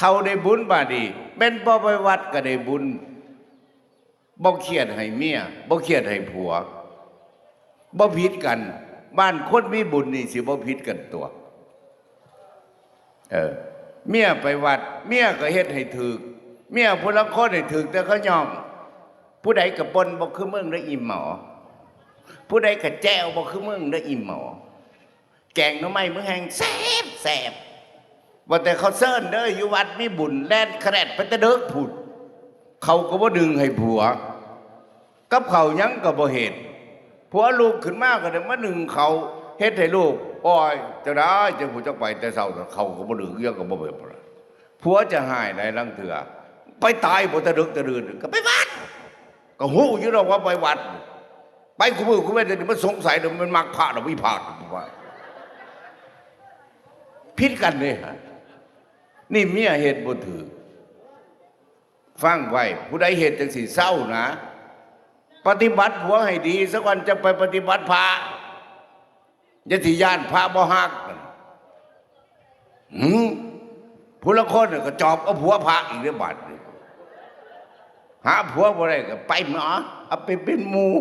เท่าได้บุญบาดีเป็นบ่ไปวัดก็ได้บุญบ่เครียดให้เมียบ่เครียดให้ผัวบ่ผิดกันบ้านคนมีบุญนี่สิบ่ผิดกันตัวเมียไปวัดเมียก็เฮ็ดให้ถึกเมียผู้ละคนให้ถึกแต่เขายอมผู้ใดก็ปนบ่คือมึงได้อิ่มหมอผู้ใดก็แจ้วบ่คือมึงได้อิ่มหมอแกงหน่อไม้มึงแห้งแซ่บว่าแต่เขาเซิ้นเด้ออยู่วัดมีบุญแล่นแครดไปแต่เด้อผุดเขาก็บ่ดึงให้ผัวกับเขายังก็บ่เฮ็ดผัวลูกขึ้นมาก็ได้มาดึงเขาเฮ็ดให้ลูกโอ้ยจะได้จะผู้จักไปแต่เช้าเขาก็บ่ดึงเรื่องก็บ่เบิดผัวจะหายได้ลังเถื่อไปตายบ่ตะดึกตะดื่นก็ไปวัดก็ฮู้อยู่ดอกว่าไปวัดไปกูมือกูไม่ได้มันสงสัยเดี๋ยวมันมักพระหรือวิพากษ์ว่าผิดกันเลยฮะนี่เมียเหตุบ่ถือฟังไว้ผู้ใดเหตุจังสิเศร้านะปฏิบัติผัวให้ดีสักวันจะไปปฏิบัติพระยติญาณพระบ่ฮักผู้ละคนก็จอบเอาผัวพระอีกเรื่องบาดหาผัวบ่ได้ก็ไปหมอเอาไปเป็นหมู่